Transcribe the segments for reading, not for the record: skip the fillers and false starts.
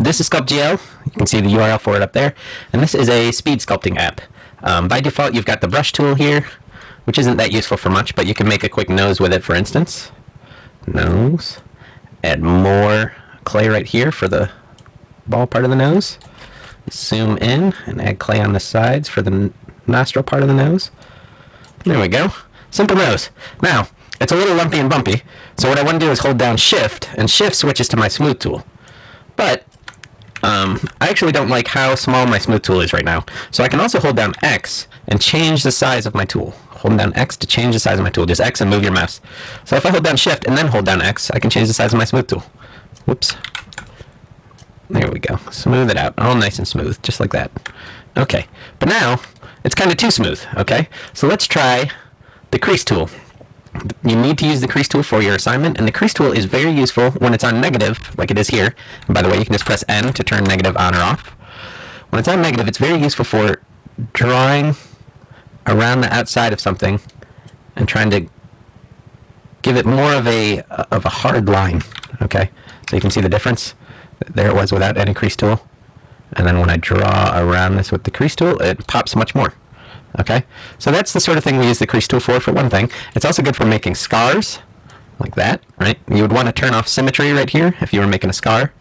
This is SculptGL. You can see the URL for it up there. And this is a speed sculpting app. By default, you've got the brush tool here, which isn't that useful for much, but you can make a quick nose with it, for instance. Nose. Add more clay right here for the ball part of the nose. Zoom in and add clay on the sides for the nostril part of the nose. There we go. Simple nose. Now, it's a little lumpy and bumpy, so what I want to do is hold down Shift, and Shift switches to my smooth tool. But I actually don't like how small my smooth tool is right now, so I can also hold down X and change the size of my tool. Hold down X to change the size of my tool. Just X and move your mouse. So if I hold down Shift and then hold down X, I can change the size of my smooth tool. Whoops. There we go. Smooth it out. All nice and smooth, just like that. Okay, but now it's kind of too smooth, okay? So let's try the crease tool. You need to use the crease tool for your assignment, and the crease tool is very useful when it's on negative, like it is here. And by the way, you can just press N to turn negative on or off. When it's on negative, it's very useful for drawing around the outside of something and trying to give it more of a hard line, okay? So you can see the difference. There it was without any crease tool. And then when I draw around this with the crease tool, it pops much more. Okay, so that's the sort of thing we use the crease tool for one thing. It's also good for making scars, like that, right? You would want to turn off symmetry right here if you were making a scar,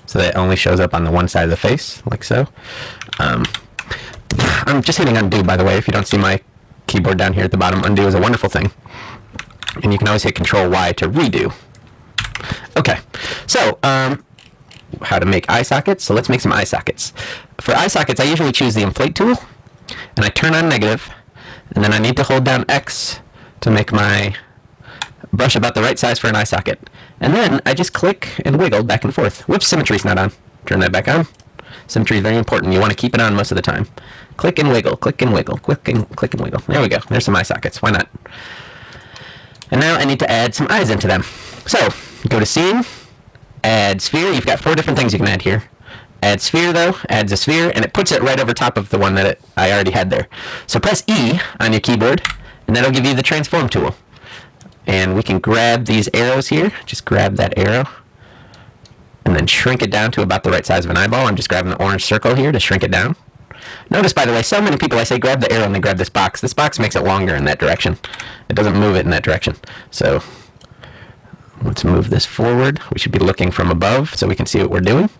so that it only shows up on the one side of the face, like so. I'm just hitting undo, by the way, if you don't see my keyboard down here at the bottom. Undo is a wonderful thing. And you can always hit Control Y to redo. Okay, so how to make eye sockets. So let's make some eye sockets. For eye sockets, I usually choose the inflate tool, and I turn on negative, and then I need to hold down X to make my brush about the right size for an eye socket. And then I just click and wiggle back and forth. Whoops, symmetry's not on. Turn that back on. Symmetry is very important. You want to keep it on most of the time. Click and wiggle, click and wiggle, click and wiggle. There we go. There's some eye sockets. Why not? And now I need to add some eyes into them. So, go to Scene, add Sphere. You've got 4 different things you can add here. Add sphere, though, adds a sphere, and it puts it right over top of the one that I already had there. So press E on your keyboard, and that'll give you the transform tool. And we can grab these arrows here. Just grab that arrow, and then shrink it down to about the right size of an eyeball. I'm just grabbing the orange circle here to shrink it down. Notice, by the way, so many people, I say grab the arrow and they grab this box. This box makes it longer in that direction. It doesn't move it in that direction. So let's move this forward. We should be looking from above so we can see what we're doing.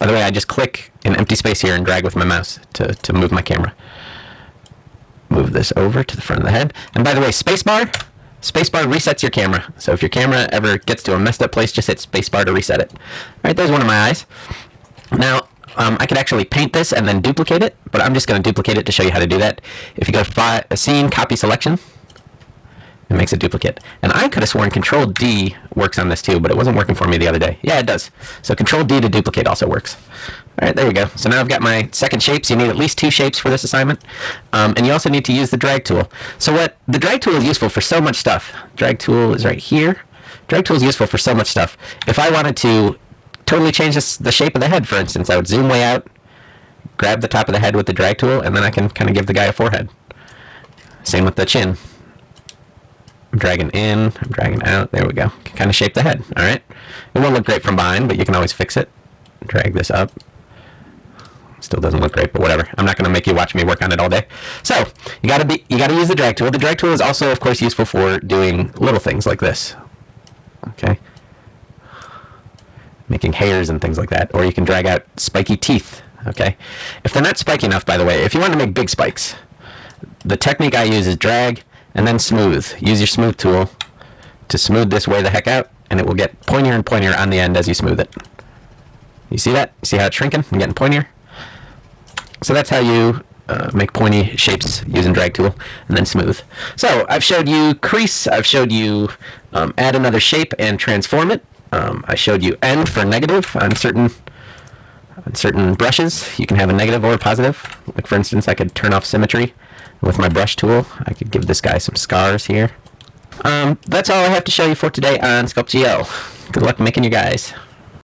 By the way, I just click in empty space here and drag with my mouse to move my camera. Move this over to the front of the head. And by the way, spacebar resets your camera. So if your camera ever gets to a messed up place, just hit spacebar to reset it. All right, there's one of my eyes. Now, I could actually paint this and then duplicate it, but I'm just going to duplicate it to show you how to do that. If you go to Scene, Copy Selection, it makes a duplicate. And I could have sworn Control D works on this too, but it wasn't working for me the other day. Yeah, it does. So Control D to duplicate also works. All right, there we go. So now I've got my second shapes. You need at least 2 shapes for this assignment. And you also need to use the drag tool. So the drag tool is useful for so much stuff. Drag tool is right here. Drag tool is useful for so much stuff. If I wanted to totally change the shape of the head, for instance, I would zoom way out, grab the top of the head with the drag tool, and then I can kind of give the guy a forehead. Same with the chin. I'm dragging in, I'm dragging out, there we go. Can kind of shape the head, all right? It won't look great from behind, but you can always fix it. Drag this up. Still doesn't look great, but whatever. I'm not going to make you watch me work on it all day. So, you got to use the drag tool. The drag tool is also, of course, useful for doing little things like this. Okay? Making hairs and things like that. Or you can drag out spiky teeth, okay? If they're not spiky enough, by the way, if you want to make big spikes, the technique I use is drag and then smooth. Use your smooth tool to smooth this way the heck out, and it will get pointier and pointier on the end as you smooth it. You see that? See how it's shrinking and getting pointier? So that's how you make pointy shapes using drag tool and then smooth. So I've showed you crease. I've showed you add another shape and transform it. I showed you end for negative on certain brushes. You can have a negative or a positive. Like for instance, I could turn off symmetry. With my brush tool, I could give this guy some scars here. That's all I have to show you for today on SculptGL. Good luck making your guys.